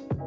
Hello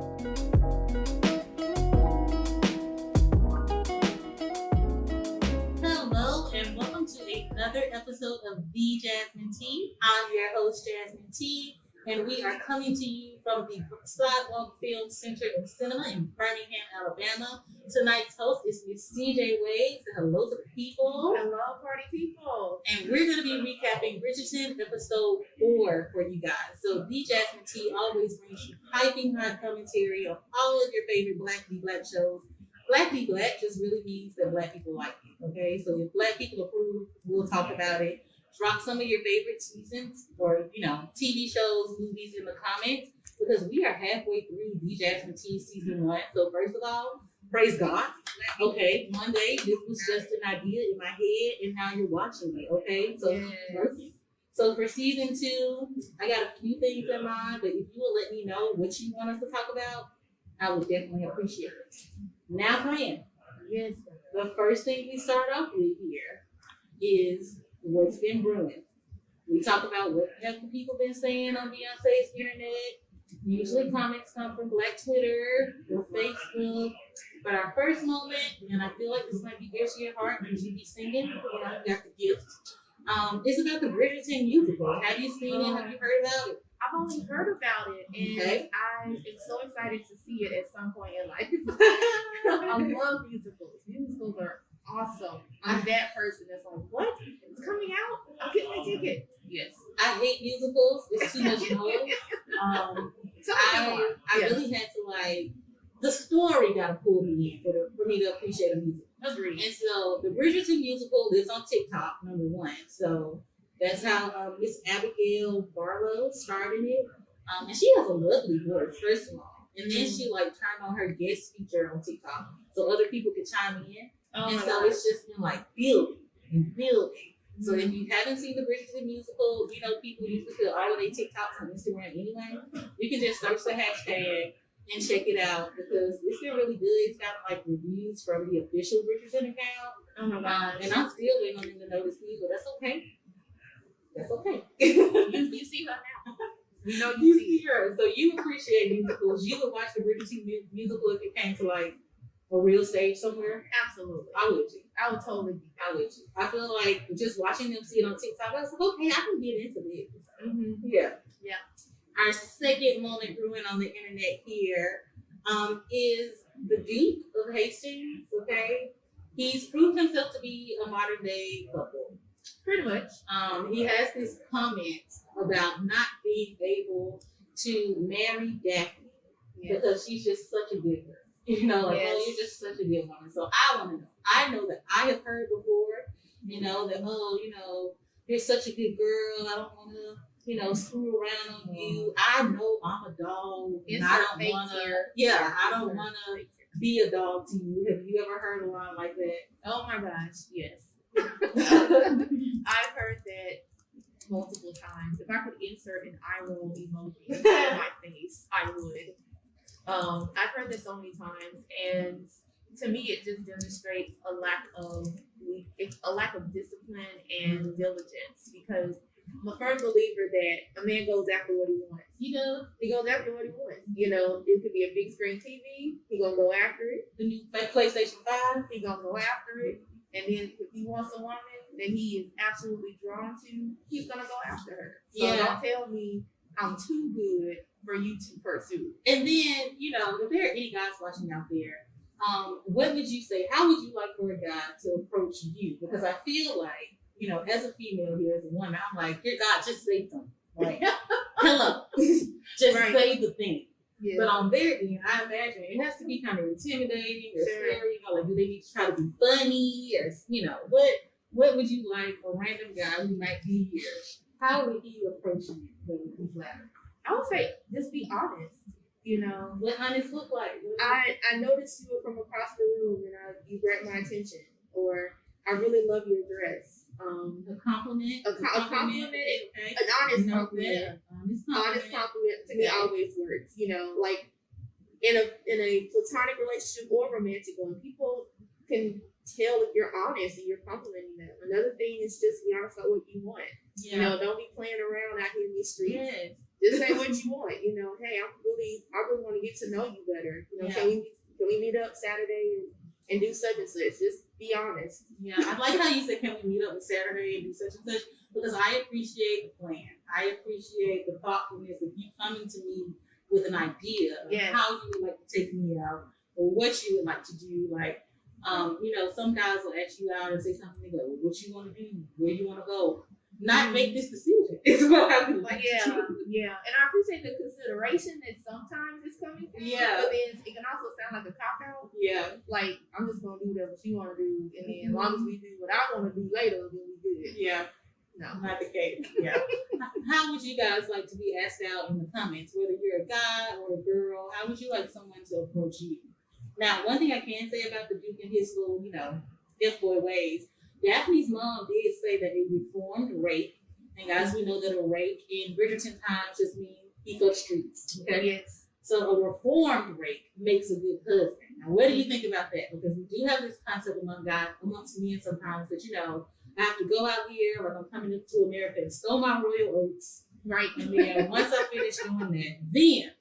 and welcome to another episode of The Jasmine T. I'm your host, Jasmine T, and we are coming to you from the Sidewalk Film Center and Cinema in Birmingham, Alabama. Tonight's host is Miss CJ Wade. So hello to the people. Hello, party people. And we're going to be recapping Bridgerton episode 4 for you guys. So The Jasmine T always brings you piping hot commentary on all of your favorite Black v Black shows. Black v Black just really means that Black people like it, okay? So if Black people approve, we'll talk about it. Drop some of your favorite seasons or, TV shows, movies in the comments because we are halfway through The Jasmine T season 1. So first of all, praise God. Okay, one day this was just an idea in my head and now you're watching it, okay? So So for season 2, I got a few things in mind, but if you will let me know what you want us to talk about, I would definitely appreciate it. Now, Fran. Yes. The first thing we start off with here is what's been brewing. We talk about what have the people been saying on Beyonce's internet. Usually comments come from Black Twitter or Facebook. But our first moment, and I feel like this might be dear to your heart because you be singing, you got the gift. It's about the Bridgerton musical. Have you seen it? Have you heard about it? I've only heard about it, and Okay. I am so excited to see it at some point in life. I love musicals. Musicals are awesome. I'm that person that's like, what? It's coming out? I'll get my ticket. Yes. I hate musicals. It's too much noise. I really had to the story got to pull me in for me to appreciate a musical. Agreed. And so the Bridgerton musical lives on TikTok, number 1. So that's how Miss Abigail Barlow started it. And she has a lovely voice, first of all. And then she turned on her guest feature on TikTok so other people could chime in. And so it's just been building and building. So if you haven't seen the Bridgerton musical, people usually put all of their TikToks on Instagram anyway. You can just search the hashtag and check it out because it's been really good. It's got reviews from the official Bridgerton account. Oh my gosh. And I'm still waiting on them to notice me, but that's okay. That's okay. You see her now. We know you see her. So you appreciate musicals. You would watch the Bridgerton musical if it came to a real stage somewhere. Absolutely. I would. I would totally be. I would. I feel like just watching them see it on TikTok, I was like, okay, I can get into this. Mm-hmm. Yeah. Yeah. Our second moment brewing on the internet here is the Duke of Hastings. Okay, he's proved himself to be a modern day couple. Pretty much. He has this comment about not being able to marry Daphne because she's just such a good girl. Oh, you're just such a good woman. So I want to know. I know that I have heard before, that, you're such a good girl. I don't want to, screw around on you. I know I'm a dog. And I don't want to, I don't want to be a dog to you. Have you ever heard a line like that? Oh my gosh, yes. I've heard that multiple times. If I could insert an eye roll emoji in my face, I would. I've heard this so many times, and to me, it just demonstrates a lack of discipline and diligence. Because I'm a firm believer that a man goes after what he wants. He goes after what he wants. It could be a big screen TV. He gonna go after it. The new PlayStation 5. He gonna go after it. And then if he wants a woman that he is absolutely drawn to, he's gonna go after her. So don't tell me I'm too good for you to pursue. And then, if there are any guys watching out there, what would you say? How would you like for a guy to approach you? Because I feel like, as a female here, as a woman, I'm like, dear God, just say something. Hello. Just say the thing. Yeah. But on their end, I imagine it has to be kind of intimidating or scary. Do they need to try to be funny or, what would you like a random guy who might be here? How would he approach you when you flatter? I would say just be honest. What honest look like? I noticed you were from across the room and you grabbed my attention, or I really love your dress. A compliment. A compliment. Okay. An honest compliment. Yeah. Honest compliment to me always works. In a platonic relationship or romantic one, people can tell if you're honest and you're complimenting them. Another thing is just be honest about what you want. Yeah. Don't be playing around out here in these streets. Yes. Just say what you want. Hey, I really want to get to know you better. You know, Yeah. can we meet up Saturday and do such and such? Just be honest. Yeah, I like how you said, can we meet up on Saturday and do such and such? Because I appreciate the plan. I appreciate the thoughtfulness of you coming to me with an idea of how you would like to take me out or what you would like to do. Like, some guys will ask you out and say something like, well, what you want to do, where you want to go. Not make this decision. It's what I would like to do. Yeah. And I appreciate the consideration that sometimes is coming from you, Yeah. but then it can also sound like a cop-out. Yeah. Like, I'm just going to do whatever you want to do, and then as long as we do what I want to do later, then we good. Yeah. No. Not the case. Yeah. How would you guys like to be asked out in the comments? Whether you're a guy or a girl, how would you like someone to approach you? Now, one thing I can say about the Duke and his little, F-boy ways, Daphne's mom did say that a reformed rake, and guys, we know that a rake in Bridgerton times just means he fucks streets. Okay? Yes. So a reformed rake makes a good husband. Now, what do you think about that? Because we do have this concept amongst men sometimes that, I have to go out here, like I'm coming to America and sow my royal oats. Right. And then once I finish doing that, then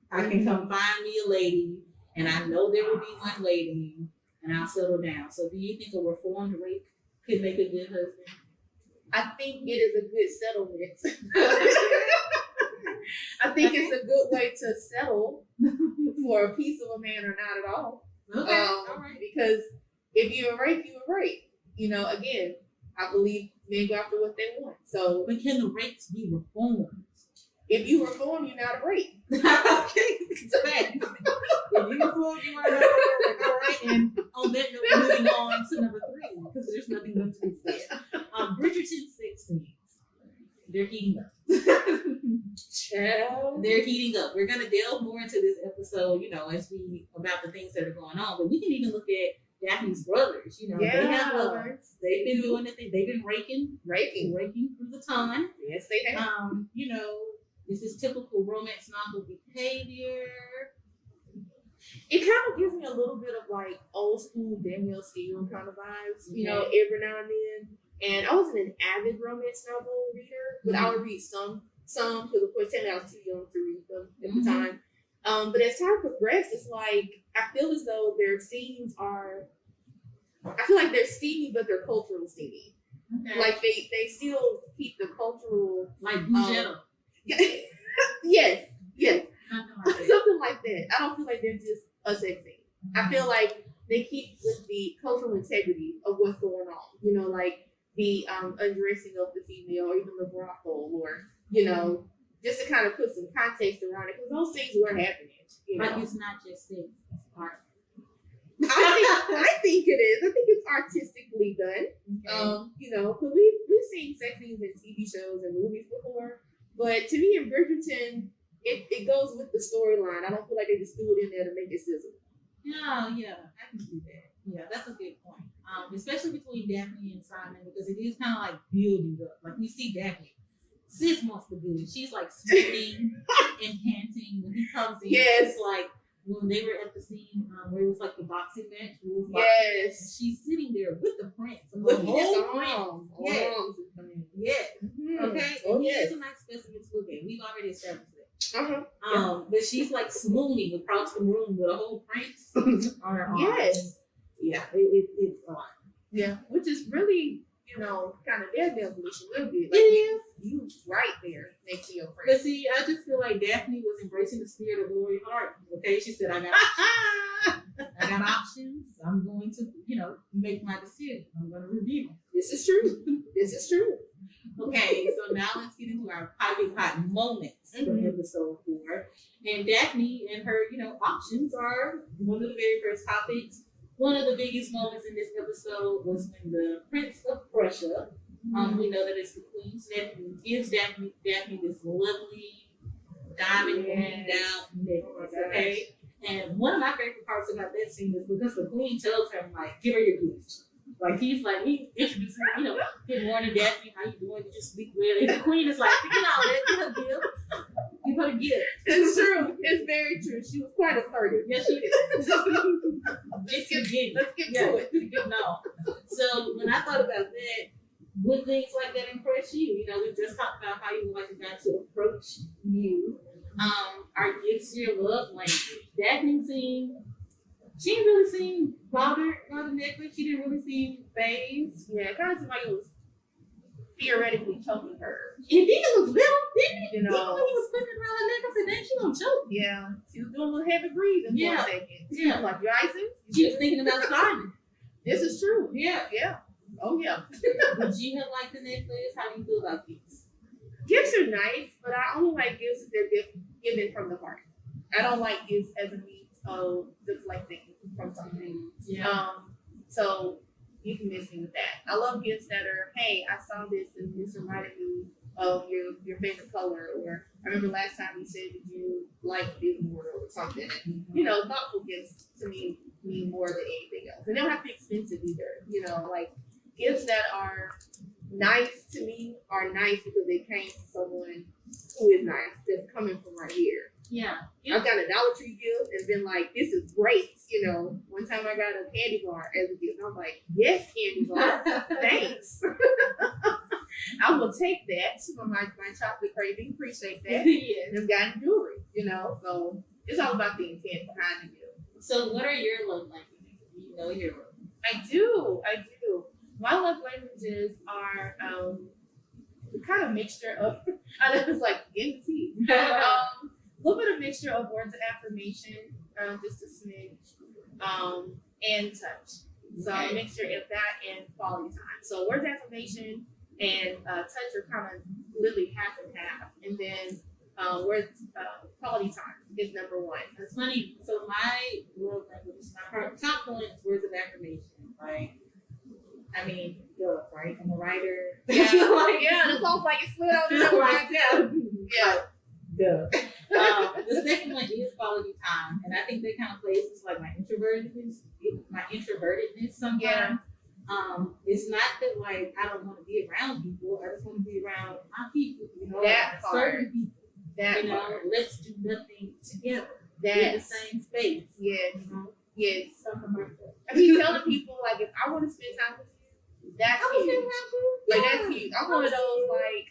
I can come find me a lady, and I know there will be one waiting, and I'll settle down. So do you think a reformed rake could make a good husband? I think it is a good settlement. I think it's a good way to settle for a piece of a man or not at all. Okay, all right. Because if you're a rake, you're a rake. Again, I believe men go after what they want. So, but can the rakes be reformed? If you reform, you're not a rake. Okay, so if you reform, you are not a rake. All right, and on that note, we're moving on to number 3 because there's nothing left to be said. Bridgerton sex scenes. They're heating up. They're heating up. We're gonna delve more into this episode, about the things that are going on. But we can even look at Daphne's brothers. They have lovers. They've been doing the thing. They've been raking through the time. Yes, they have. This is typical romance novel behavior. It kind of gives me a little bit of like old school Danielle Steele kind of vibes, every now and then. And I wasn't an avid romance novel reader, but I would read some because of course technically I was too young to read them at the time. But as time progressed, it's like I feel as though their scenes are. I feel like they're steamy, but they're cultural steamy. Okay. Like they still keep the cultural like Bridgerton. Yes. Something like that. I don't feel like they're just a sex scene. I feel like they keep with the cultural integrity of what's going on. Like the undressing of the female, or even the brothel, or just to kind of put some context around it, because those things were happening. But it's not just sex; it's art. I think it is. I think it's artistically done. Okay. Because we've seen sex scenes in TV shows and movies before, but to me in Bridgerton, it goes with the storyline. I don't feel like they just threw it in there to make it sizzle. Yeah, I can see that. Yeah, that's a good point. Especially between Daphne and Simon, because it is kind of like building up. Like we see Daphne, sis wants to do it. She's like sweating and panting when he comes in. Yes. It's like when they were at the scene where it was like the boxing match. Yes. She's sitting there with the prince. With his arms. Yes. Yes. Mm-hmm. Okay. Oh, and yes. He's a nice specimen to look at. We've already established that. But she's like swooning across the room with a whole prince on her arm. Yes. Yeah, it's a lot. Yeah, which is really, kind of their devilish a little bit. Like, it is. You right there next to your friend. But see, I just feel like Daphne was embracing the spirit of Lori Hart. Okay, she said, I got options. I'm going to, make my decision. I'm going to review them. This is true. Okay, so now let's get into our piping hot moments from episode 4. And Daphne and her, options are one of the very first topics. One of the biggest moments in this episode was when the Prince of Prussia, we know that it's the Queen, Stephanie, gives Daphne this lovely diamond down necklace, okay? And one of my favorite parts about that scene is because the Queen tells her, like, give her your gift. Like, he introduces her, good morning, Daphne, how you doing? Did you sleep well? And the Queen is like, get her gift. Give her a gift. It's true. It's very true. She was quite assertive. Yes, she did. Let's get to it. No. So when I thought about that, would things like that impress you? We just talked about how you would like a guy to approach you. Our gifts your look, like Daphne seemed, she didn't really seem bothered by the necklace. She didn't really seem phased. Yeah, it kind of seemed like it was theoretically choking her. It did look little, didn't it? You know. Even when he was flipping around the necklace and then she gonna choke. Yeah, she was doing a little heavy breathing for a second. Yeah. I'm like, your icing? She was thinking about Simon. This is true. Yeah. Yeah. Oh, yeah. Would you have liked the necklace? How do you feel about gifts? Gifts are nice, but I only like gifts if they're given from the heart. I don't like gifts as a means of deflecting from something. Yeah. So you can miss me with that. I love gifts that are, hey, I saw this and this reminded me of your favorite color, or I remember last time you said that you like Disney World or something. And, you know, thoughtful gifts to me mean more than anything else. And they don't have to be expensive either. You know, like gifts that are nice to me are nice because they came from someone who is nice, that's coming from right here. Yeah. I've got a Dollar Tree gift and been like, this is great. You know, one time I got a candy bar as a gift. And I'm like, yes, candy bar. Thanks. I will take that for my chocolate craving. Appreciate that. Yes. And I've gotten jewelry, you know. So it's all about the intent behind the gift. So what are your love languages? You know your love. I do. My love languages are kind of mixture of, I know it's like empty. A little bit of mixture of words of affirmation, just a smidge, and touch. So a mixture of that and quality time. So words of affirmation and touch are kind of literally half and half. And then words quality time is number one. It's funny. So my love language, my top one is words of affirmation. Like, I mean, duh, right? I'm a writer. Yeah, this sounds like it slid over the right down. Yeah. Duh. The second one is quality time, and I think that kind of plays into like my introvertedness sometimes. Yeah. It's not that like I don't want to be around people. I just want to be around my people. You know, that like certain people. That you know, part. let's do nothing together. That's, in the same space. Yes. You know? Yes. Something like that. I keep telling people like if I want to spend time with you, that's huge. Like that's huge. I'm one of those like,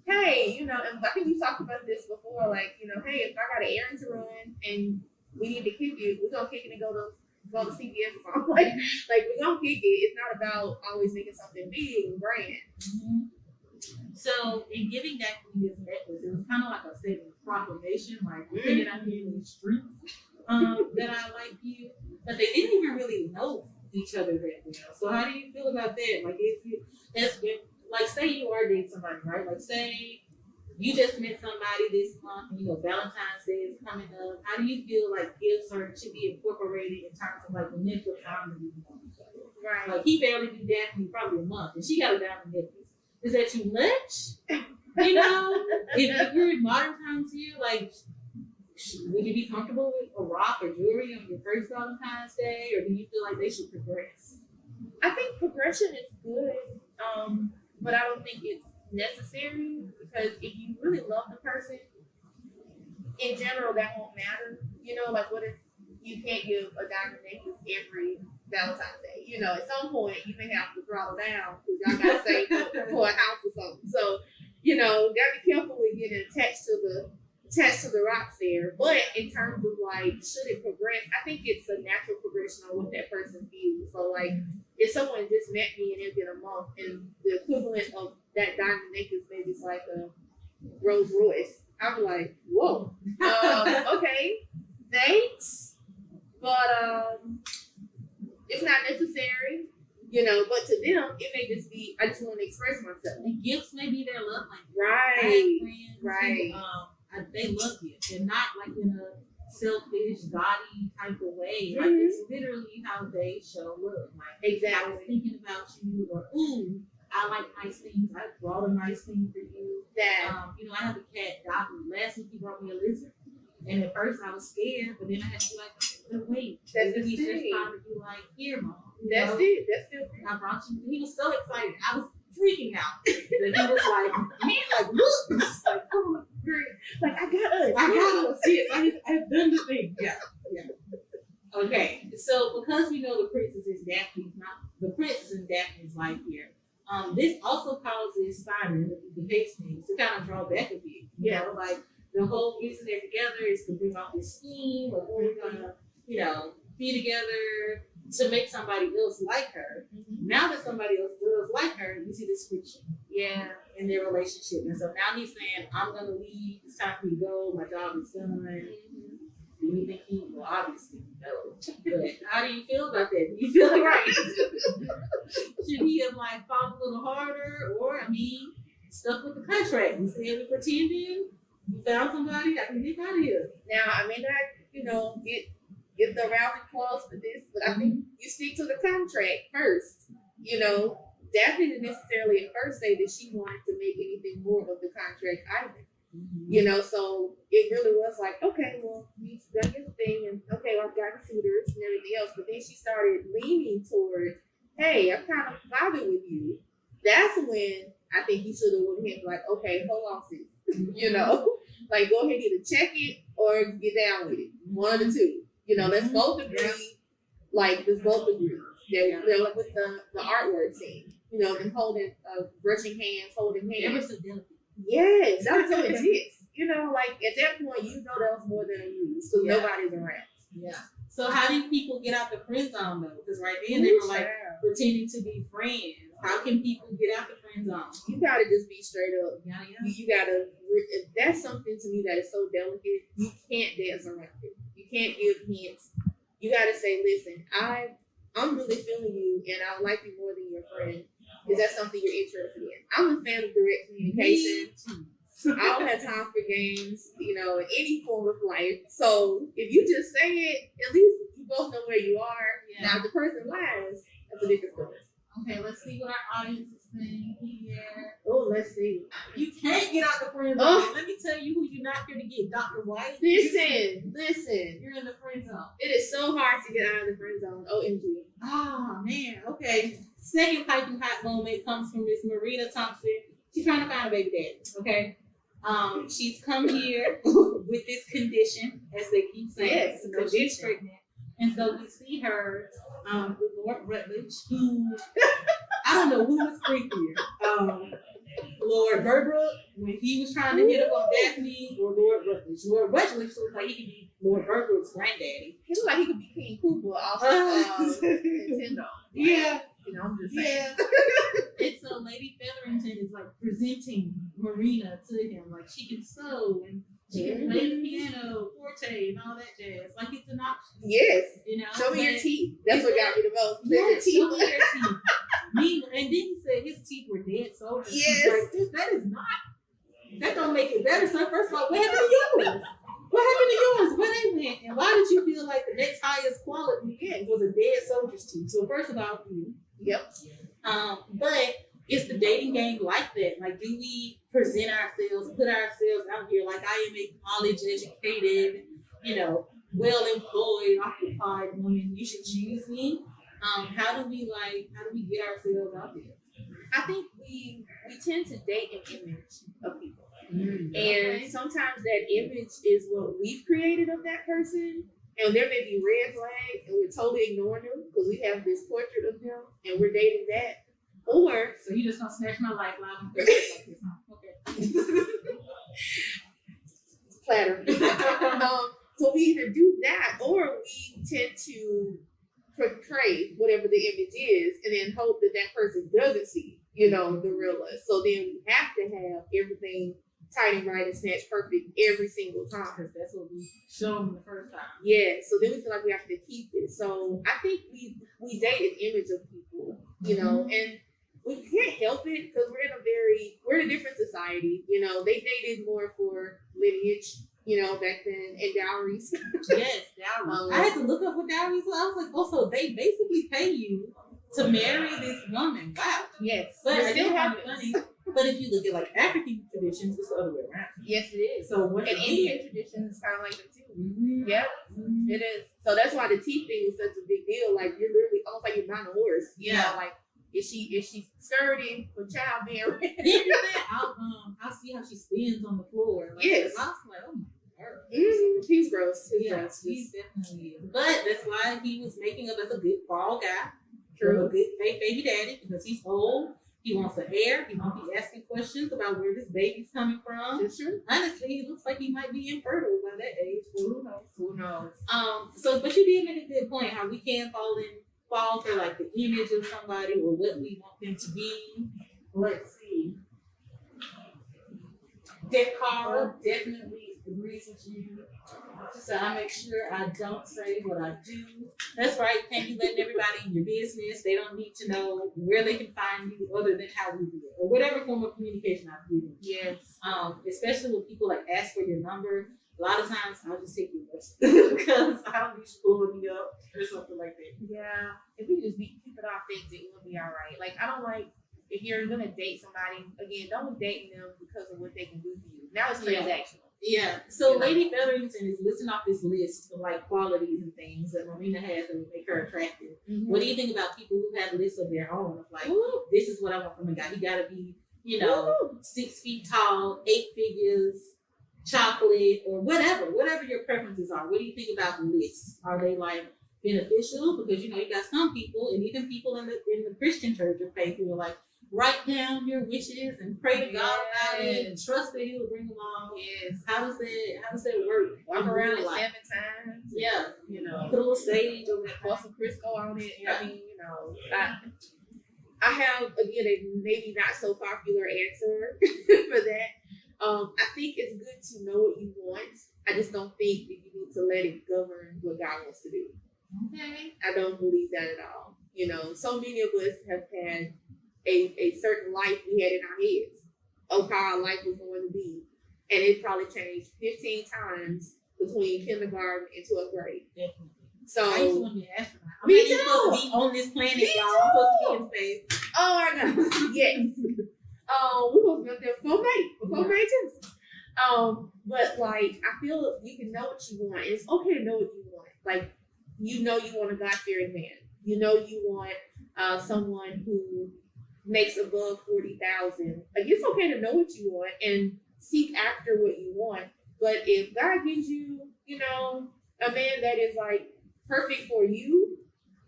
hey, you know, and I think we talked about this before. Like, you know, hey, if I got an errand to run and we need to kick it, we're gonna kick it and go to CVS or something. Like we're gonna kick it. It's not about always making something big and grand. Mm-hmm. So in giving that this necklace, it was kind of like a statement of proclamation, like bringing out here in the streets that I like you, but they didn't even really know each other that well. So how do you feel about that? Like like say you are dating somebody, right? Like say you just met somebody this month, and you know Valentine's Day is coming up. How do you feel like gifts should be incorporated in terms of like the mental time that you know each other? Right. Like he barely do Daphne probably a month, and she got a diamond necklace. Is that too much? You know, if you're in modern times here, like, would you be comfortable with a rock or jewelry on your first Valentine's Day, or do you feel like they should progress? I think progression is good, but I don't think it's necessary because if you really love the person, in general, that won't matter. You know, like what if you can't give a diamond necklace every Valentine's Day? You know, at some point you may have to throttle down because y'all got to save up for a house or something. So, you know, gotta be careful with getting attached to the rocks there. But in terms of like, should it progress? I think it's a natural progression on what that person feels. So like, if someone just met me and it's been a month and the equivalent of that diamond necklace maybe it's like a Rolls Royce, I'm like, whoa, okay, thanks, but it's not necessary. You know, but to them, it may just be, I just want to express myself. And gifts may be their love language. Right. I have friends Right. who, they love gifts. They're not like in a selfish, gaudy type of way. Like Mhm. it's literally how they show love. Like I was Exactly. thinking about you, or ooh, I like nice things. I brought a nice thing for you. That. You know, I have a cat, Dobby. Last week he brought me a lizard. And at first I was scared, but then I had to be like, but wait, That's maybe the he's just thing. trying to be like, here, mom. You That's know? it. That's still it. I brought you. He was so excited. I was freaking out. That he was like, man, like, look. Just like, oh, great. Like, I got us. I got us. Yes, I've done the thing. Yeah. Okay. So because we know the princess is in Daphne's life here, this also causes Simon, the pastings, to kind of draw back a bit. You know, like the whole reason they're together is to bring off this scheme of who we're gonna, be together to make somebody else like her. Mm-hmm. Now that somebody else does like her, you see this friction. Yeah. In their relationship. And so now he's saying, I'm gonna leave, it's time for me to go, my job is done. Mm-hmm. Do you think well, obviously, no. But how do you feel about that? Do you feel like right? Should he have fought a little harder, or stuck with the contract? You said we pretending, you found somebody, I can get out of here. Now, I may not, get the rousing clause for this, but I think you stick to the contract first. Daphne didn't necessarily at first say that she wanted to make anything more of the contract either. Mm-hmm. So it really was like, okay, well, you've done your thing, and okay, I've got suitors and everything else. But then she started leaning towards, hey, I'm kind of bothered with you. That's when I think he should have went ahead and okay, hold on, sis. Go ahead and either check it or get down with it. One of the two. Let's both agree. Let's both agree. That with the artwork scene. Them brushing hands, holding hands. Yes, that's so intense. At that point, that was more than a ruse because nobody's around. Yeah. So how do people get out the friend zone though? Because right then they were pretending to be friends. How can people get out the friend zone? You gotta just be straight up. Yeah. You gotta. That's something to me that is so delicate. You can't dance around it. You can't give hints. You gotta say, listen, I'm really feeling you, and I like you more than your friend. Is that something you're interested in? I'm a fan of direct communication. I don't have time for games, in any form of life. So if you just say it, at least you both know where you are. Yeah. Now, if the person lies, that's a different story. Okay, let's see what our audience is saying here. Oh, let's see. You can't get out the friend zone. Let me tell you who you're not here to get, Dr. White. Listen. You're in the friend zone. It is so hard to get out of the friend zone. OMG. Oh, man. Okay. Second piping hot moment comes from Miss Marina Thompson. She's trying to find a baby daddy, okay? She's come here with this condition, as they keep saying. Yes, because she's pregnant. And so we see her with Lord Rutledge, who, I don't know who was freakier. Lord Burbrook, when he was trying to hit up on Daphne, or Lord Rutledge. Lord Rutledge looks like he could be Lord Burbrook's granddaddy. He looks like he could be King Koopa off of Nintendo. Yeah. I'm just saying. Yeah. And so Lady Featherington is presenting Marina to him. She can sew and she can play the piano, forte, and all that jazz. It's an option. Yes. Show me your teeth. That's what got me the most. Yes, show me your teeth. And then he said his teeth were dead soldiers. Yes. That is not. That don't make it better. So first of all, what happened to yours? What happened to yours? Where they went? And why did you feel like the next highest quality was a dead soldier's teeth? So first of all, yep. But is the dating game like that? Do we present ourselves, put ourselves out here I am a college educated, well employed, occupied woman? You should choose me. How do we get ourselves out there? I think we tend to date an image of people. Mm-hmm. And sometimes that image is what we've created of that person. And there may be red flags, and we're totally ignoring them because we have this portrait of them, and we're dating that. Or so you just gonna snatch my life live and like this, huh? Okay. Platter. So we either do that, or we tend to portray whatever the image is, and then hope that person doesn't see, the real us. So then we have to have everything tight and right and snatch perfect every single time. Because that's what we showed them the first time. Yeah, so then we feel like we have to keep it. So I think we date an image of people, and we can't help it because we're in a different society. They dated more for lineage, back then, and dowries. Yes, dowries. I had to look up what dowries were. I was like, oh, so they basically pay you to marry this woman. Wow. Yes. But it still happens. But if you look at African traditions, it's the other way around. Yes, it is. So what and Indian traditions is kind of like that too. Mm-hmm. Yep, it is. So that's why the teeth thing is such a big deal. You're literally almost like you're buying a horse. Yeah. Is she sturdy for childbearing? I'll see how she spins on the floor. Yes. I was like, oh my God. Mm-hmm. He's gross. He's definitely is. But that's why he was making up as a good ball guy. True. A good fake baby daddy because he's old. He wants the hair. He won't be asking questions about where this baby's coming from. That's true. Honestly, he looks like he might be infertile by that age. Who knows? Who knows? So, but you did make a good point. How we can fall for like the image of somebody or what we want them to be. Let's see. That Carl definitely agrees with you. So I make sure I don't say what I do. That's right. You can't be letting everybody in your business. They don't need to know where they can find you other than how we do it or whatever form of communication I've given. Yes. Especially when people like ask for your number. A lot of times I'll just take your list because I don't need you pulling me up or something like that. Yeah. If we just keep it authentic, we'll be all right. Like, I don't like, if you're going to date somebody, again, don't be dating them because of what they can do for you. Now it's transactional. Yeah. So Lady Featherington is listing off this list of like qualities and things that Marina has that would make her attractive. Mm-hmm. What do you think about people who have lists of their own? Of like, this is what I want from a guy. He got to be, 6 feet tall, 8 figures, chocolate, or whatever your preferences are. What do you think about lists? Are they like beneficial? Because you got some people, and even people in the Christian church of faith who are like, write down your wishes and pray to God about it and trust that He will bring along. Yes. How does that work? Walk around it 7 times. Yeah. Put a little stage on that. Pour some Crisco on it. Yeah. I mean, I have, again, a maybe not so popular answer for that. I think it's good to know what you want. I just don't think that you need to let it govern what God wants to do. Okay. I don't believe that at all. So many of us have had a certain life we had in our heads of how our life was going to be. And it probably changed 15 times between kindergarten and 12th grade. Definitely. So I used to want to be an astronaut. Me too. Supposed to be on this planet, y'all. I'm supposed to be in space. Oh my God. Yes. We're supposed to be up there before May 10th. But like, I feel you can know what you want. And it's okay to know what you want. Like, you want a God-fearing man. You want someone who makes above 40,000. Like, it's okay to know what you want and seek after what you want. But if God gives you, a man that is like perfect for you,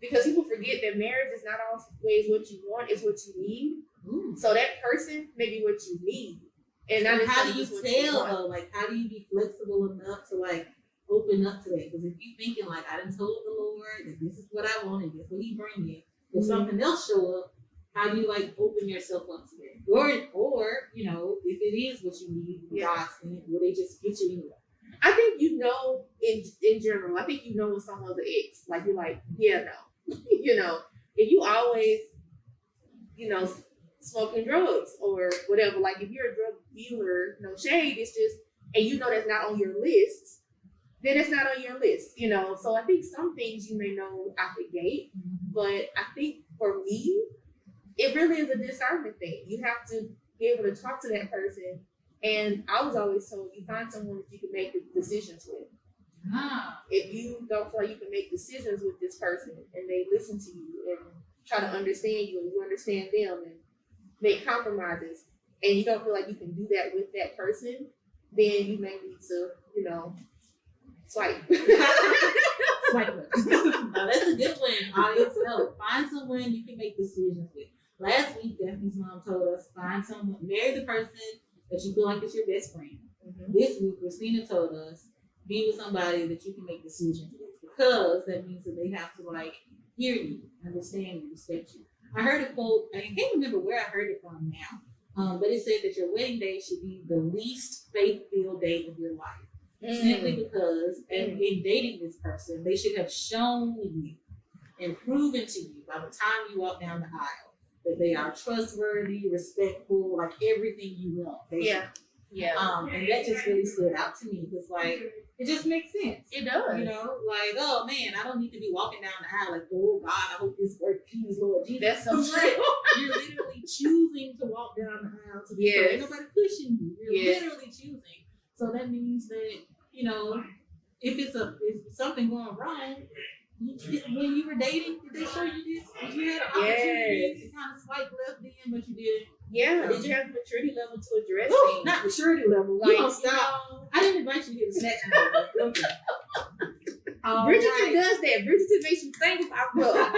because people forget that marriage is not always what you want, it's what you need. Ooh. So that person may be what you need. And how do you tell though? Like, how do you be flexible enough to like open up to that? Because if you're thinking like, I done told the Lord that this is what I want and this is what He bring in, if something else show up, how do you like open yourself up to that? Or if it is what you need, God's in it, will they just get you anyway? I think in general. I think when someone's an ex. Like, you're like, yeah, no. If you always, smoking drugs or whatever. Like, if you're a drug dealer, no shade, it's just, and that's not on your list, then it's not on your list, So I think some things you may know out the gate, but I think for me, it really is a discernment thing. You have to be able to talk to that person. And I was always told, you find someone that you can make decisions with. If you don't feel like you can make decisions with this person and they listen to you and try to understand you and you understand them and make compromises, and you don't feel like you can do that with that person, then you may need to, swipe. Swipe. No, that's a good one. Audience, find someone you can make decisions with. Last week, Daphne's mom told us, find someone, marry the person that you feel like is your best friend. Mm-hmm. This week, Christina told us, be with somebody that you can make decisions with, because that means that they have to like hear you, understand you, respect you. I heard a quote, I can't remember where I heard it from now, but it said that your wedding day should be the least faith-filled day of your life. Simply because in dating this person, they should have shown you and proven to you by the time you walk down the aisle that they are trustworthy, respectful, like everything you want. Basically. Yeah. And that just really stood out to me because, like, it just makes sense. It does. Like, oh man, I don't need to be walking down the aisle like, oh God, I hope this works, please, Lord Jesus. That's so true. You're literally choosing to walk down the aisle to be free. Ain't nobody pushing you. You're literally choosing. So that means that, if something going wrong, when you were dating, did they show you this? Did you have an opportunity to kind of swipe left in, but you didn't? Yeah. Did you have the maturity level to address things? Not maturity level. Like, stop. I didn't invite you to get a snatch. Bridgerton does that. Bridgerton makes you think about love.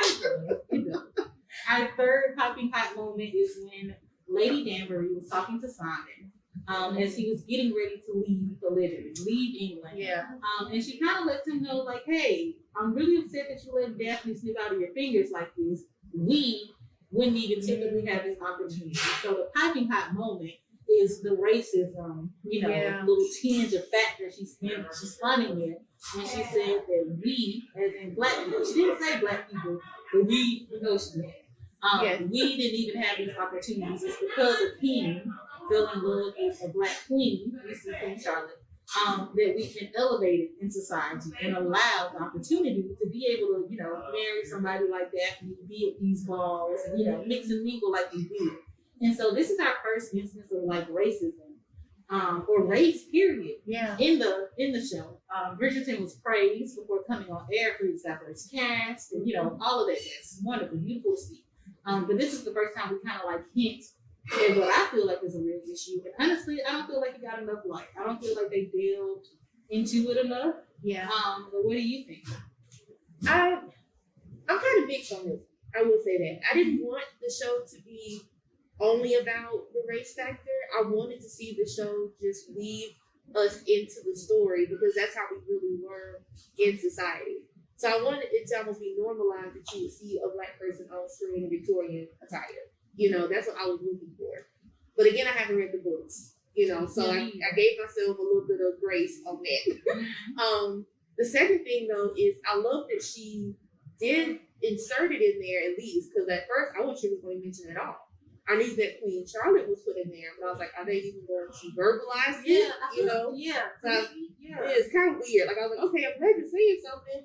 It does. Our third piping hot moment is when Lady Danbury was talking to Simon as he was getting ready to leave England. Yeah. And she kind of lets him know, like, hey, I'm really upset that you let Daphne slip out of your fingers like this. We wouldn't even typically have this opportunity. So the piping hot moment is the racism, little tinge of factor she's finding there. And she said that we, as in black people, she didn't say black people, but we know she did. Yes. We didn't even have these opportunities. It's because a king fell in love with a black queen, this is Queen Charlotte, that we can elevate it in society and allow the opportunity to be able to, marry somebody like Daphne, be at these balls, and, mix and mingle like we did. And so this is our first instance of like racism, or race, period. Yeah. In the show, Bridgerton was praised before coming on air for its diverse cast, and all of that. That's wonderful, beautiful to see. But this is the first time we kind of like hint at what I feel like is a real issue. And honestly, I don't feel like it got enough light. I don't feel like they delved into it enough. Yeah. But what do you think? I'm kind of mixed on this. I will say that I didn't want the show to be only about the race factor. I wanted to see the show just weave us into the story because that's how we really were in society. So I wanted it to almost be normalized that you would see a black person on screen in Victorian attire. That's what I was looking for. But again, I haven't read the books, so I gave myself a little bit of grace on that. The second thing though is I love that she did insert it in there at least, because at first I wasn't sure she was going to mention it at all. I knew that Queen Charlotte was put in there, but I was like, are they even going to verbalize it? Yeah. So it's kind of weird. Like I was like, okay, I'm glad you're saying something,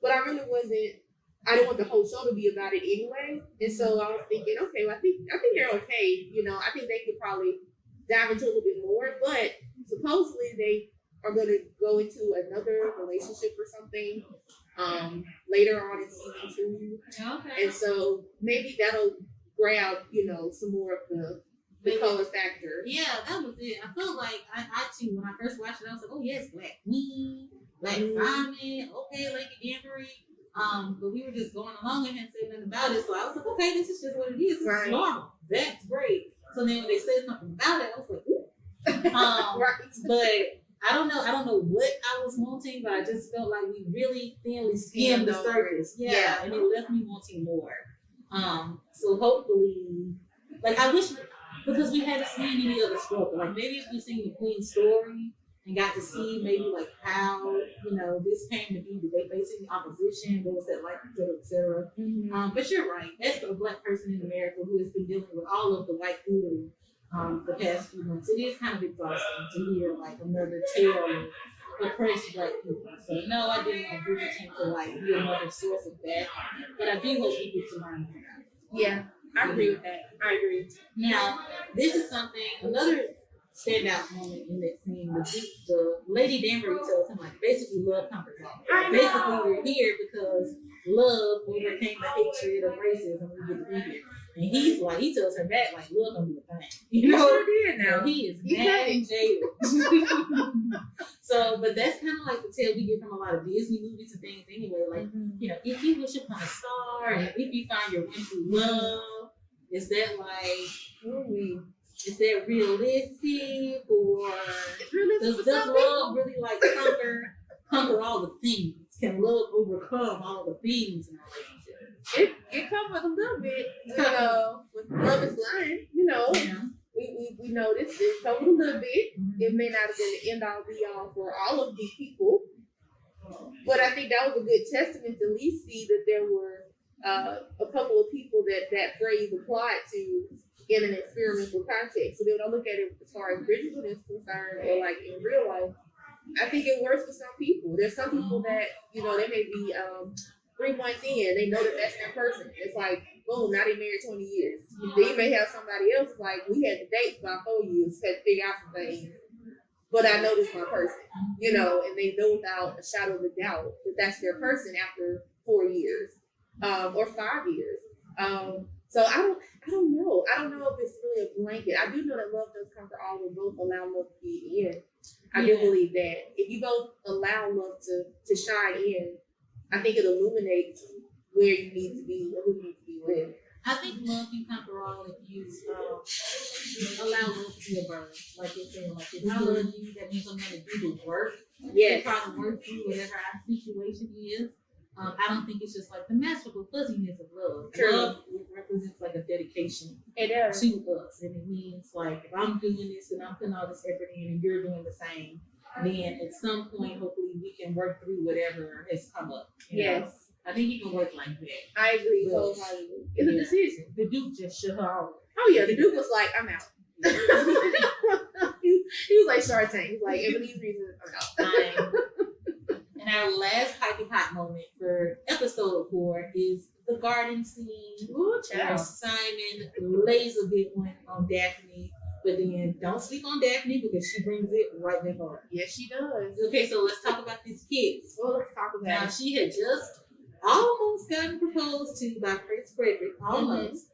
but I really wasn't. I didn't want the whole show to be about it anyway, and so I was thinking, okay, well, I think they're okay. I think they could probably dive into a little bit more, but supposedly they are going to go into another relationship or something later on in season 2. Okay. And so maybe that'll grab, some more of the color factor. Yeah, that was it. I felt like I too, when I first watched it, I was like, oh yes, Black Queen, Black Simon, okay, Lady Danbury. But we were just going along and hadn't said nothing about it. So I was like, okay, this is just what it is. This is normal. That's great. So then when they said something about it, I was like, ooh. Right. But I don't know what I was wanting, but I just felt like we really thinly skimmed the surface. Yeah. And it left me wanting more. So hopefully, like I wish, because we hadn't seen any other struggle. Like maybe if we seen the Queen's story and got to see maybe like how, this came to be, did they face any opposition, what was that like, et cetera. Mm-hmm. But you're right, as a black person in America who has been dealing with all of the white foodery the past few months, it is kind of exhausting to hear like another tale of oppressed black people. So no, I didn't want Bridgerton to like be another source of that, but I do hope we get to learn more. Yeah, I agree with that. I agree. Now, this is another standout moment in that scene. The Lady Danbury tells him, like, basically love conquers all. Basically, we're here because love overcame the hatred of racism. We get to be here. And he tells her back, like, love don't do a thing. He sure did now. He is mad and jaded. So, but that's kind of like the tale we get from a lot of Disney movies and things anyway. Like, if you wish upon a star, and if you find your one true love, is that like, is that realistic, or does love really like conquer all the things? Can love overcome all the things in a relationship? It comes with a little bit, with Love is Blind, Yeah. We know this. It comes with a little bit. It may not have been the end all be all for all of these people, but I think that was a good testament to at least see that there were a couple of people that phrase applied to in an experimental context. So then when I look at it as far as Bridgerton is concerned, or like in real life, I think it works for some people. There's some people that, they may be 3 months in, they know that that's their person. It's like, boom, now they married 20 years. Then you may have somebody else like, we had to date for about 4 years, had to figure out some things. But I know this is my person, and they know without a shadow of a doubt that that's their person after 4 years, or 5 years. So I don't know. I don't know if it's really a blanket. I do know that love does conquer all and both allow love to be in. I do believe that. If you both allow love to shine in, I think it illuminates where you need to be and who you need to be with. I think love can conquer all if you allow love to be a burden. Like you're saying, like if I love you, that means I'm going to do the work. Yes. Try to work through whatever our situation is. I don't think it's just like the magical fuzziness of love. True. Love represents like a dedication It does. to us, and it means like if I'm doing this and I'm putting all this effort in, and you're doing the same, then at some point, hopefully, we can work through whatever has come up. You know? Yes. I think you can work like that. I agree wholeheartedly. It's a decision. The Duke just shook her off. Oh yeah, the Duke was like, I'm out. he was like Shark Tank. He's like, and for these reasons, I'm out. And our last piping hot moment for episode 4 is the garden scene. Ooh, Where child. Simon lays a big one on Daphne, but then don't sleep on Daphne because she brings it right back on. Yes, she does. Okay, so let's talk about these kids. Well, let's talk about Now it. she had just almost gotten proposed to by Prince Frederick, almost.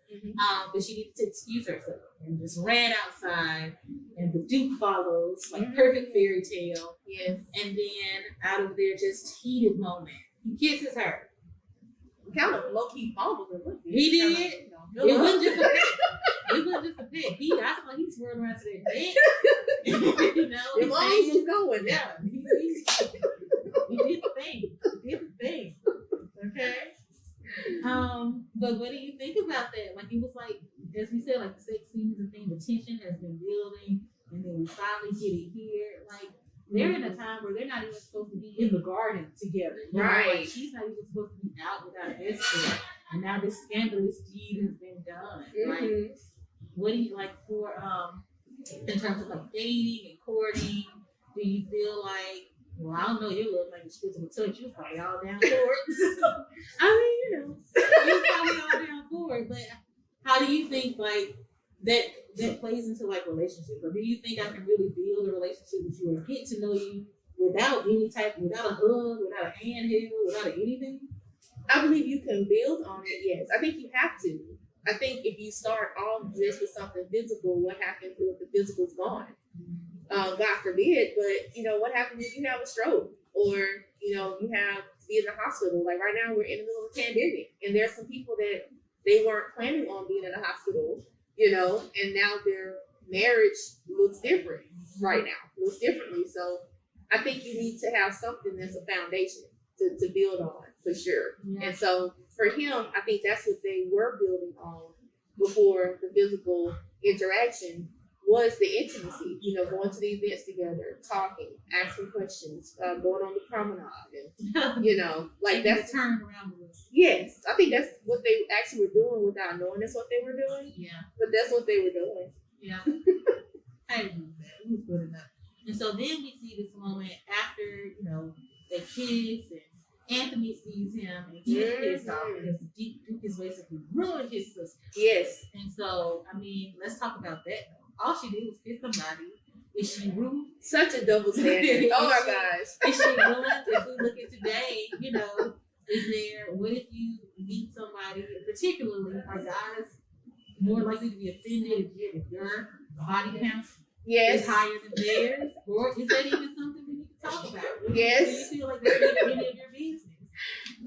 But she needed to excuse herself and just ran outside, and the Duke follows like perfect fairy tale. Yes. And then out of their just heated moment, he kisses her. Kind of low key fumbles a little bit. He did. Kinda, It wasn't just a pet. It wasn't just a pet. I thought he swirled around to that bed. You know, the lungs was going. yeah. He did the thing. He did the thing. Okay. But what do you think about that? Like, it was like, as we said, like the sex scenes and thing, the tension has been building, and then we finally get it here. Like, they're in a time where they're not even supposed to be in the garden together. You know? Right. Like, she's not even supposed to be out without an escort. And now this scandalous deed has been done. Like, what do you like for in terms of like dating and courting? Do you feel like, well, I don't know, your love language physical touch, you was probably all down for it. I mean, you know, you was probably all down for it, but how do you think like that plays into like relationships? Or do you think I can really build a relationship with you or get to know you without without a hug, without a handheld, without anything? I believe you can build on it, yes. I think you have to. I think if you start off just with something physical, what happens if the physical's gone? God forbid, but you know, what happens if you have a stroke or, you know, you have to be in the hospital? Like right now we're in the middle of a pandemic and there's some people that they weren't planning on being in the hospital, you know, and now their marriage looks different right now, looks differently. So I think you need to have something that's a foundation to build on for sure. Yeah. And so for him, I think that's what they were building on before the physical interaction was the intimacy, you know, going to the events together, talking, asking questions, going on the promenade, and, you know, like that's turned around with us. Yes, I think that's what they actually were doing without knowing that's what they were doing. Yeah. But that's what they were doing. Yeah. I agree with that. It was good enough. And so then we see this moment after, you know, they kiss and Anthony sees him and he's pissed off because the Duke is basically ruined his sister. Yes. And so, I mean, let's talk about that. All she did was kiss somebody. Is she rude? Such a double standard. Oh my gosh. Is she rude? If we look at today, you know, what if you meet somebody, particularly are guys more likely to be offended if your body count is higher than theirs? Or is that even something we need to talk about? Yes. Do you feel like that's not any of your business?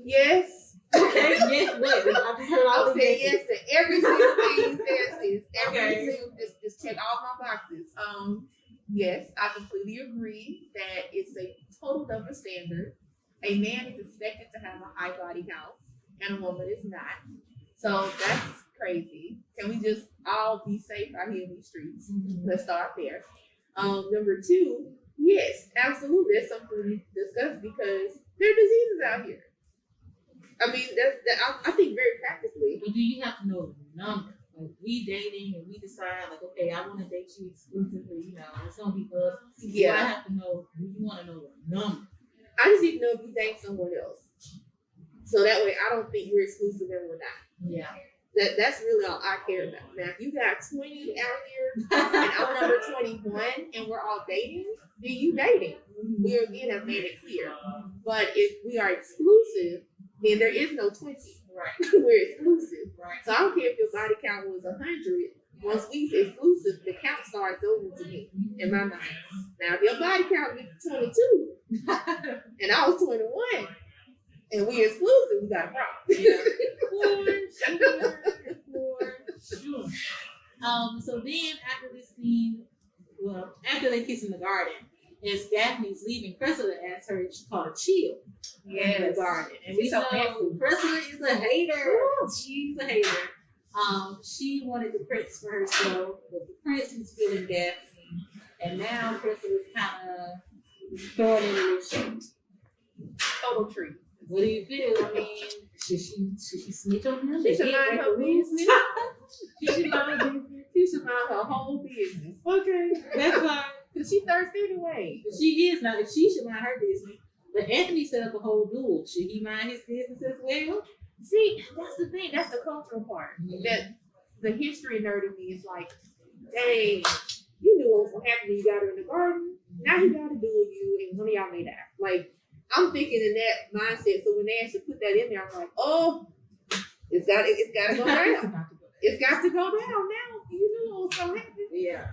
Yes. Okay, yes, what? I just heard all I'll the say yes to every single thing you said, sis. Okay. Just check all my boxes. Yes, I completely agree that it's a total double standard. A man is expected to have a high body count, and a woman is not. So that's crazy. Can we just all be safe out here in these streets? Mm-hmm. Let's start there. Number 2, yes, absolutely. That's something we discussed because there are diseases out here. I mean, I think very practically. But do you have to know the number? Like, we dating and we decide, like, okay, I want to date you exclusively, you know, it's going to be us. Yeah. Do I have to know, do you want to know the number? I just need to know if you date someone else. So that way I don't think we're exclusive and we're not. Yeah. That's really all I care about. Now, if you got 20 out here and I'm number 21 and we're all dating, then you dating. We again have made it clear. But if we are exclusive, then there is no 20. Right. We're exclusive. Right. So I don't care if your body count was 100. Once we exclusive, the count starts over to me in my mind. Now, if your body count gets 22 and I was 21 and we exclusive, we got a problem. Yeah. Sure. So then after this scene, well, after they kiss in the garden, as Daphne's leaving, Cressida asks her if she caught a chill in the garden. And we so know Cressida is a hater. She's a hater. She wanted the prince for herself, but the prince was feeling Daphne. And now Cressida's kind of throwing in a little shit. Total tree. What do you feel? I mean, should she snitch on him? She should mind her business. She should mind her business. She should mind her whole business. Okay, that's fine. Because she thirsty anyway. She is not. She should mind her business. But Anthony set up a whole duel. Should he mind his business as well? See, that's the thing. That's the cultural part. That the history nerd in me is like, dang, you knew what was going to happen when you got her in the garden. Now he got to duel you, and one of y'all may die. Like, I'm thinking in that mindset. So when they actually put that in there, I'm like, oh, it's got to go down. It's got to go down now. You knew what was going to happen. Yeah.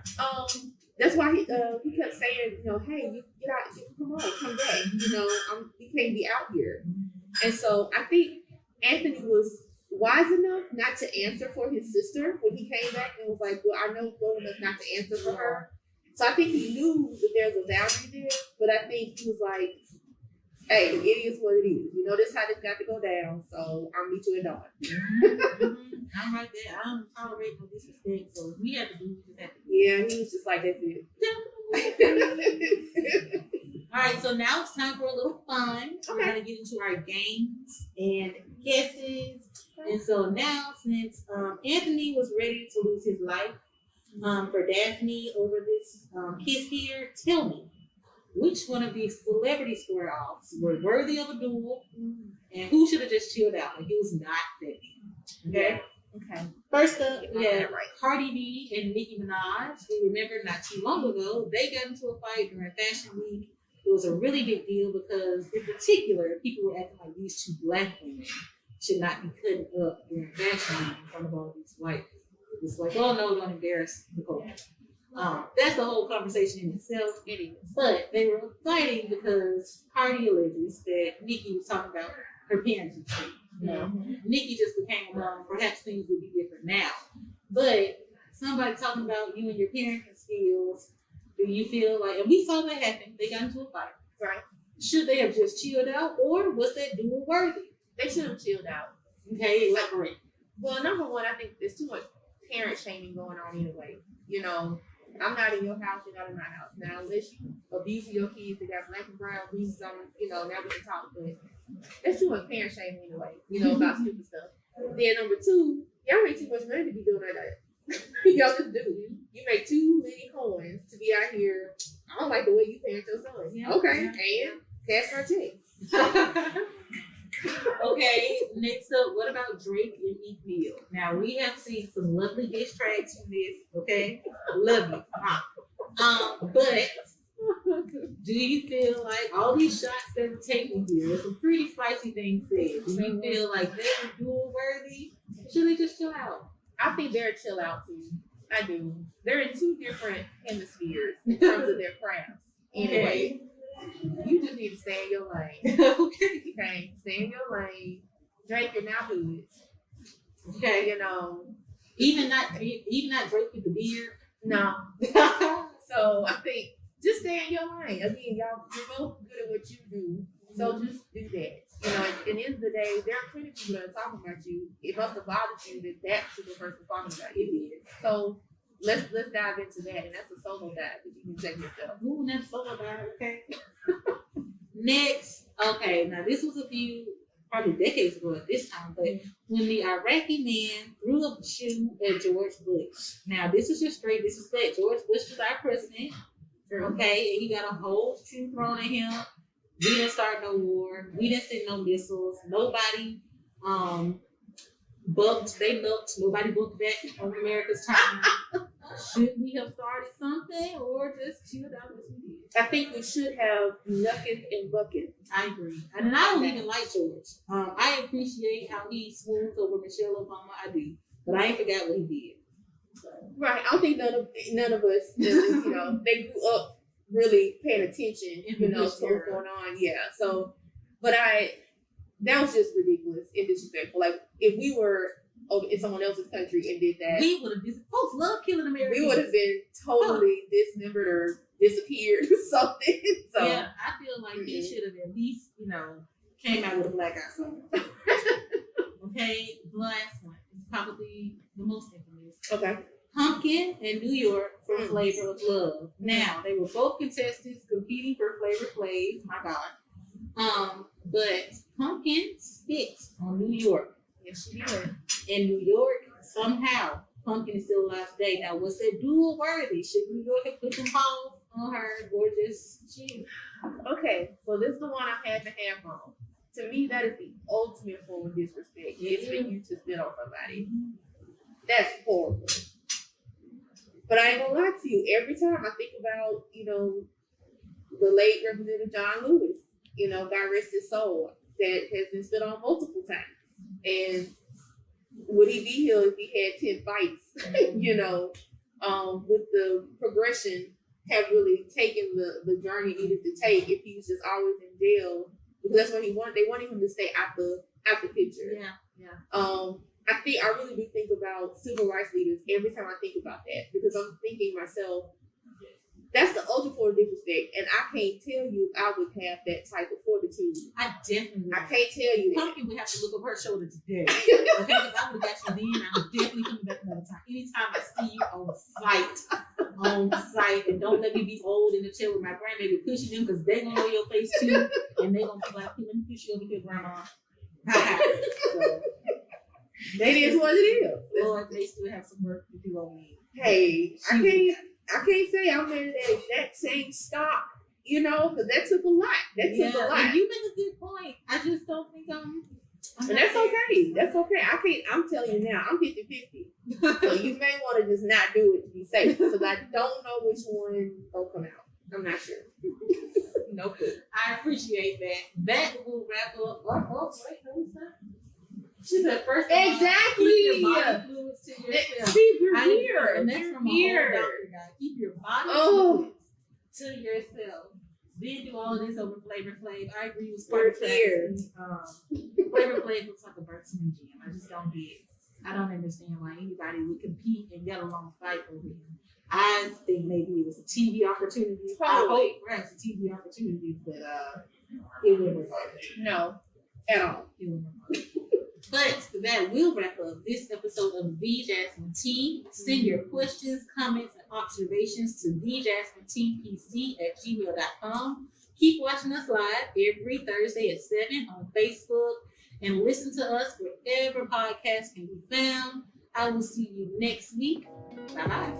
That's why he kept saying, you know, hey, you get out, come on, come back. You know, you can't be out here. And so I think Anthony was wise enough not to answer for his sister when he came back and was like, well, I know well enough not to answer for her. So I think he knew that there was a boundary there, but I think he was like, hey, it is what it is. You know, this is how this got to go down, so I'll meet you at dawn. I'm right there. I don't tolerate no disrespect, so if we have to do, we just have to do. Yeah, he was just like, that's it. All right, so now it's time for a little fun. We're going to get into our games and guesses. And so now, since Anthony was ready to lose his life for Daphne over this kiss here, tell me, which one of these celebrity square-offs were worthy of a duel and who should have just chilled out? Like, it was not fitting. Okay? Okay. First up, we have Cardi B and Nicki Minaj. We remember not too long ago, they got into a fight during Fashion Week. It was a really big deal because, in particular, people were acting like these two black women should not be cutting up during Fashion Week in front of all these white people. It's like, oh no, don't embarrass the culture. That's the whole conversation in itself. It is. But they were fighting because Cardi alleges that Nicki was talking about her parents and shit. You know, Nicki just became alone. Perhaps things would be different now. But somebody talking about you and your parenting skills, do you feel like, and we saw that happen, they got into a fight. Right. Should they have just chilled out, or was that duel worthy? They should have chilled out. Okay, elaborate. Well, number one, I think there's too much parent shaming going on anyway. You know, I'm not in your house, you're not in my house. Now, unless you abusing your kids, they got black and brown bruises on them, you know, now we can talk. But there's too much parent shaming anyway, you know, about stupid stuff. Then number two, y'all make too much money to be doing that. Y'all just do. You make too many coins to be out here. I don't like the way you parent your son. Yeah, okay, and cash for a check. Okay, next up, what about Drake and Meek Mill? Now, we have seen some lovely diss tracks from this, okay? Lovely. But do you feel like all these shots that were taken here, there's some pretty spicy things said. Do you feel like they were duel worthy? Should they just chill out? I think they're chill out too. I do. They're in two different hemispheres in terms of their crafts. Anyway, you just need to stay in your lane. Okay, stay in your lane. Drake, you're not good. Okay, you know, even not Drake with the beard. No. So I think just stay in your lane. Again, y'all, you're both good at what you do, so just do that. You know, at the end of the day, there are plenty of people that are talking about you. It must have bothered you that particular person talking about you. So let's dive into that, and that's a solo dive that you can take yourself. Ooh, that's solo dive. Okay. Next, okay. Now this was a few, probably decades ago at this time, but when the Iraqi man threw up the shoe at George Bush. Now this is just straight disrespect. George Bush was our president. Okay, and he got a whole shoe thrown at him. We didn't start no war. We didn't send no missiles. Nobody bumped. They looked. Nobody booked back on America's time. Should we have started something or just chilled out as we did? I think we should have knuckin' and bucking. I agree. And I don't even like George. I appreciate how he smoothed over Michelle Obama. I do. But I ain't forgot what he did. So. Right. I don't think none of us, you know, they grew up really paying attention, you know, to what's going on. Yeah. So, but that was just ridiculous and disrespectful. Like, if we were over in someone else's country and did that, We would have been. Folks love killing Americans. we would have been totally dismembered or disappeared or something. So yeah, I feel like he should have at least, came out with a black eye song. Okay, the last one is probably the most infamous. okay. Pumpkin and New York for Flavor of Love. Now, they were both contestants competing for Flavor Flav. My God. But Pumpkin spit on New York. Yes, she did. In New York, somehow, Pumpkin is still alive today. Now, was that dual worthy? Should New York have put some paws on her or just she? Okay, so this is the one I had to have on. To me, that is the ultimate form of disrespect. It's for you to spit on somebody. That's horrible. But I ain't gonna lie to you. Every time I think about, the late Representative John Lewis, God rest his soul, that has been spit on multiple times. And would he be here if he had 10 fights? With the progression have really taken the journey he needed to take if he was just always in jail. Because that's what he wanted. They wanted him to stay out the picture. Yeah. I really do think about civil rights leaders every time I think about that, because I'm thinking myself, that's the ultimate form of disrespect, and I can't tell you if I would have that type of fortitude. I definitely would. I can't tell you that. Pumpkin would have to look over her shoulder today. Okay, because I would have got you then. I'm definitely coming back another time. Anytime I see you on site, and don't let me be old in the chair with my grandbaby pushing them, because they gonna know your face too, and they gonna be like, let me push you over here, grandma. So, It is what it is. Lord, they still have some work to do on me. Hey, I can't say I'm in that exact same stock, because that took a lot. That took a lot. And you make a good point. I just don't think I'm and that's okay. That's okay. I'm telling you now, I'm 50-50. So you may want to just not do it to be safe, because I don't know which one will come out. I'm not sure. No clue. I appreciate that. That will wrap up. Oh, wait, who's that? She said, first of all, Exactly. keep your body fluids to yourself. See, we're I here. And that's from a whole doctor guy. Keep your body fluids to yourself. Then do all of this over Flavor Flav. I agree with We're Spark here. Flavor Flav looks like a Bridgerton gym. I just don't get it. I don't understand why anybody would compete and get along fight over him. I think maybe it was a TV opportunity. I hope perhaps a TV opportunity, but it wouldn't work out. No, at all. It wouldn't work out. But that will wrap up this episode of The Jasmine T. Send your questions, comments, and observations to thejasminetpc@gmail.com. Keep watching us live every Thursday at 7 on Facebook, and listen to us wherever podcasts can be found. I will see you next week. Bye-bye.